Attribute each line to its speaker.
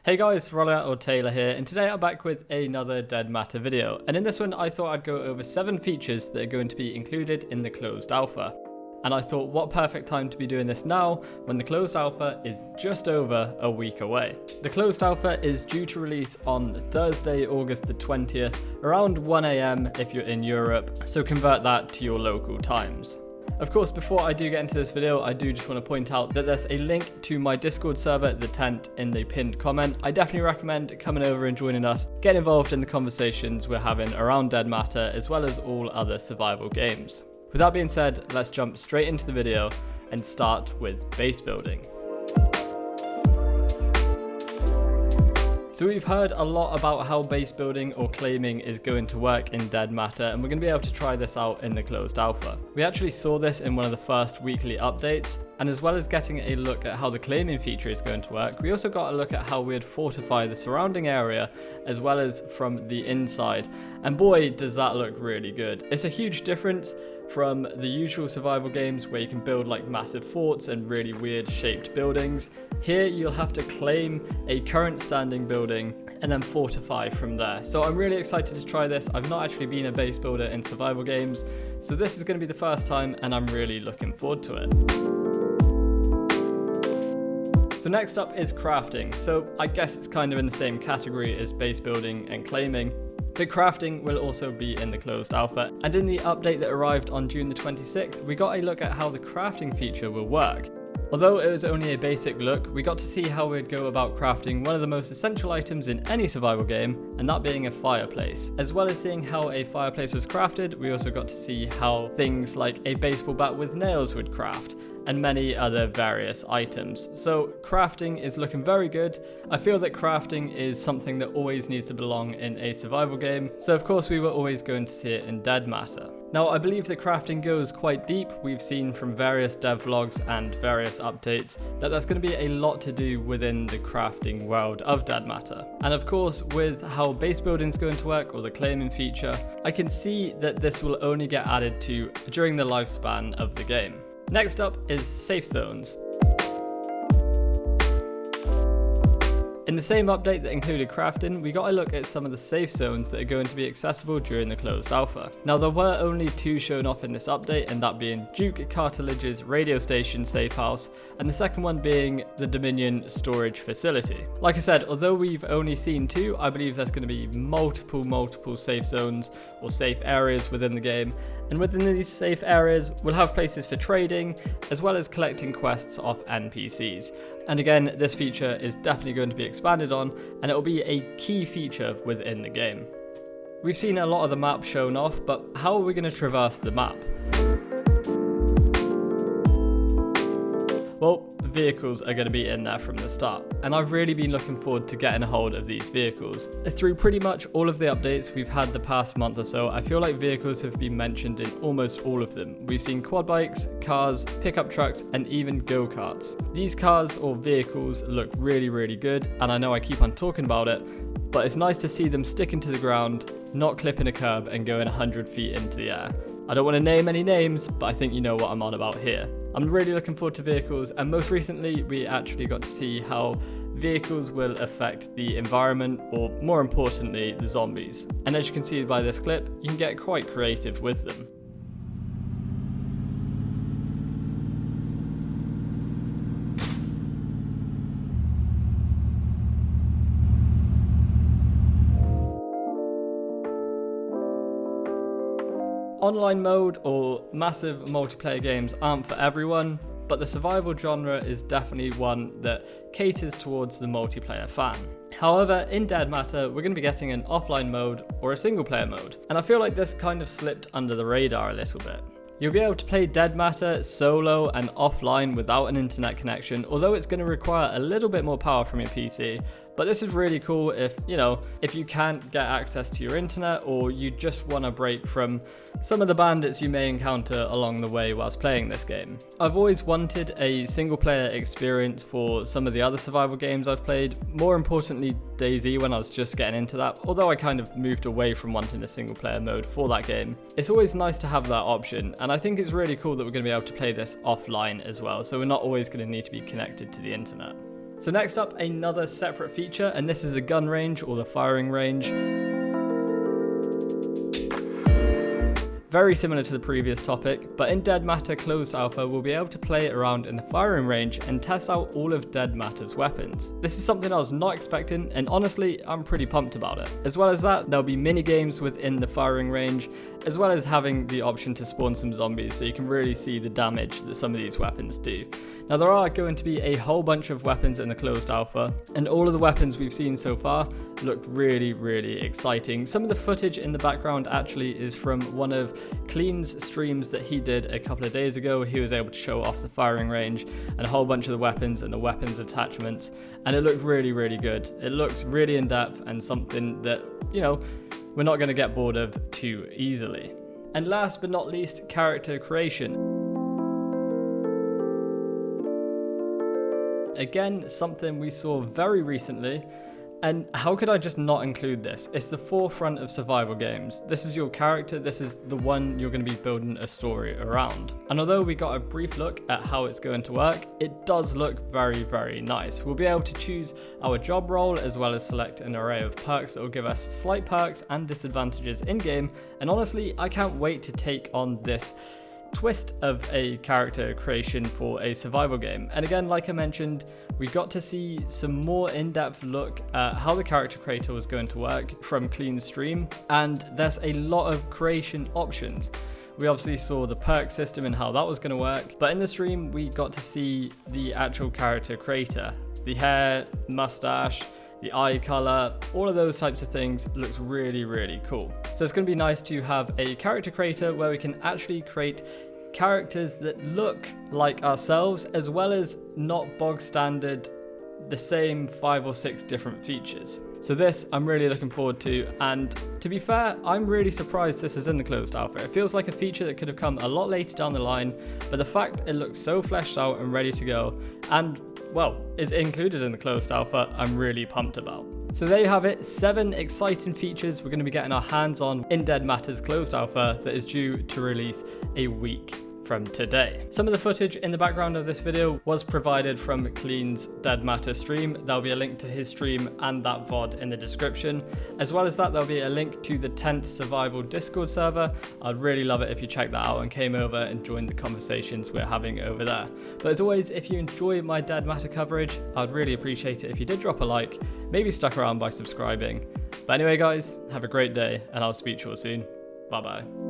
Speaker 1: Hey guys, rxlyaT or Taylor here, and today I'm back with another 𝙬𝙚𝙀 video. And in this one I thought I'd go over 7 features that are going to be included in the closed alpha. And I thought what perfect time to be doing this now when the closed alpha is just over a week away. The closed alpha is due to release on Thursday, August the 20th, around 1 AM if you're in Europe, so convert that to your local times. Of course, before I do get into this video, I do just want to point out that there's a link to my Discord server, the tent, in the pinned comment. I definitely recommend coming over and joining us, getting involved in the conversations we're having around 𝙬𝙚𝙀, as well as all other survival games. With that being said, let's jump straight into the video and start with base building. So we've heard a lot about how base building or claiming is going to work in 𝙬𝙚𝙀, and we're going to be able to try this out in the closed alpha. We actually saw this in one of the first weekly updates, and as well as getting a look at how the claiming feature is going to work, we also got a look at how we'd fortify the surrounding area as well as from the inside, and boy does that look really good. It's a huge difference from the usual survival games where you can build like massive forts and really weird shaped buildings. Here you'll have to claim a current standing building and then fortify from there. So I'm really excited to try this. I've not actually been a base builder in survival games, so this is going to be the first time and I'm really looking forward to it. So next up is crafting. So I guess it's kind of in the same category as base building and claiming. But crafting will also be in the closed alpha, and in the update that arrived on June the 26th, we got a look at how the crafting feature will work. Although it was only a basic look, we got to see how we'd go about crafting one of the most essential items in any survival game, and that being a fireplace. As well as seeing how a fireplace was crafted, we also got to see how things like a baseball bat with nails would craft, and many other various items. So crafting is looking very good. I feel that crafting is something that always needs to belong in a survival game, so of course we were always going to see it in 𝙬𝙚𝙀. Now I believe that crafting goes quite deep. We've seen from various dev vlogs and various updates that there's going to be a lot to do within the crafting world of 𝙬𝙚𝙀. And of course, with how base building is going to work, or the claiming feature, I can see that this will only get added to during the lifespan of the game. Next up is safe zones. In the same update that included crafting, we got a look at some of the safe zones that are going to be accessible during the closed alpha. Now there were only 2 shown off in this update, and that being 𝙬𝙤𝙪 radio station safe house, and the second one being the Dominion storage facility. Like I said, although we've only seen 2, I believe there's going to be multiple safe zones or safe areas within the game. And within these safe areas, we'll have places for trading, as well as collecting quests off NPCs. And again, this feature is definitely going to be expanded on, and it will be a key feature within the game. We've seen a lot of the map shown off, but how are we going to traverse the map? Well, vehicles are going to be in there from the start, and I've really been looking forward to getting a hold of these vehicles. Through pretty much all of the updates we've had the past month or so, I feel like vehicles have been mentioned in almost all of them. We've seen quad bikes, cars, pickup trucks, and even go-karts. These cars or vehicles look really good, and I know I keep on talking about it, but it's nice to see them sticking to the ground, not clipping a curb and going 100 feet into the air. I don't want to name any names, but I think you know what I'm on about here. I'm really looking forward to vehicles, and most recently we actually got to see how vehicles will affect the environment, or more importantly, the zombies. And as you can see by this clip, you can get quite creative with them. Online mode or massive multiplayer games aren't for everyone, but the survival genre is definitely one that caters towards the multiplayer fan. However, in 𝙬𝙚𝙀, we're going to be getting an offline mode or a single player mode, and I feel like this kind of slipped under the radar a little bit. You'll be able to play 𝙬𝙚𝙀 solo and offline without an internet connection, although it's going to require a little bit more power from your PC. But this is really cool if you can't get access to your internet, or you just want a break from some of the bandits you may encounter along the way whilst playing this game. I've always wanted a single player experience for some of the other survival games I've played, more importantly DayZ when I was just getting into that, although I kind of moved away from wanting a single player mode for that game. It's always nice to have that option, and I think it's really cool that we're going to be able to play this offline as well, so we're not always going to need to be connected to the internet. So next up, another separate feature, and this is the gun range or the firing range. Very similar to the previous topic, but in Dead Matter Closed Alpha, we'll be able to play around in the firing range and test out all of Dead Matter's weapons. This is something I was not expecting, and honestly, I'm pretty pumped about it. As well as that, there'll be mini games within the firing range, as well as having the option to spawn some zombies, so you can really see the damage that some of these weapons do. Now, there are going to be a whole bunch of weapons in the Closed Alpha, and all of the weapons we've seen so far look really, really exciting. Some of the footage in the background actually is from one of 𝙗𝙗𝙪'𝙧𝙗𝙧 streams that he did a couple of days ago. He was able to show off the firing range and a whole bunch of the weapons and the weapons attachments, and it looked really, really good. It looks really in depth and something that, you know, we're not going to get bored of too easily. And last but not least, character creation. Again, something we saw very recently, and how could I just not include this? It's the forefront of survival games. This is your character, this is the one you're going to be building a story around. And although we got a brief look at how it's going to work, it does look very, very nice. We'll be able to choose our job role as well as select an array of perks that will give us slight perks and disadvantages in-game, and honestly, I can't wait to take on this twist of a character creation for a survival game. And again, like I mentioned, we got to see some more in-depth look at how the character creator was going to work from 𝙗𝙗𝙪'𝙧𝙗𝙪's stream, and there's a lot of creation options. We obviously saw the perk system and how that was going to work, but in the stream we got to see the actual character creator. The hair, mustache, the eye color, all of those types of things looks really, really cool. So it's going to be nice to have a character creator where we can actually create characters that look like ourselves, as well as not bog standard the same 5 or 6 different features. So this I'm really looking forward to, and to be fair, I'm really surprised this is in the Closed Alpha. It feels like a feature that could have come a lot later down the line, but the fact it looks so fleshed out and ready to go, and well, is included in the Closed Alpha, I'm really pumped about. So there you have it, 7 exciting features we're going to be getting our hands on in Dead Matter's Closed Alpha that is due to release a week from today. Some of the footage in the background of this video was provided from 𝙗𝙗𝙪'𝙧𝙗𝙗's Dead Matter stream. There'll be a link to his stream and that VOD in the description. As well as that, there'll be a link to the 10th Survival Discord server. I'd really love it if you checked that out and came over and joined the conversations we're having over there. But as always, if you enjoy my Dead Matter coverage, I'd really appreciate it if you did drop a like, maybe stuck around by subscribing. But anyway guys, have a great day, and I'll speak to you all soon. Bye bye.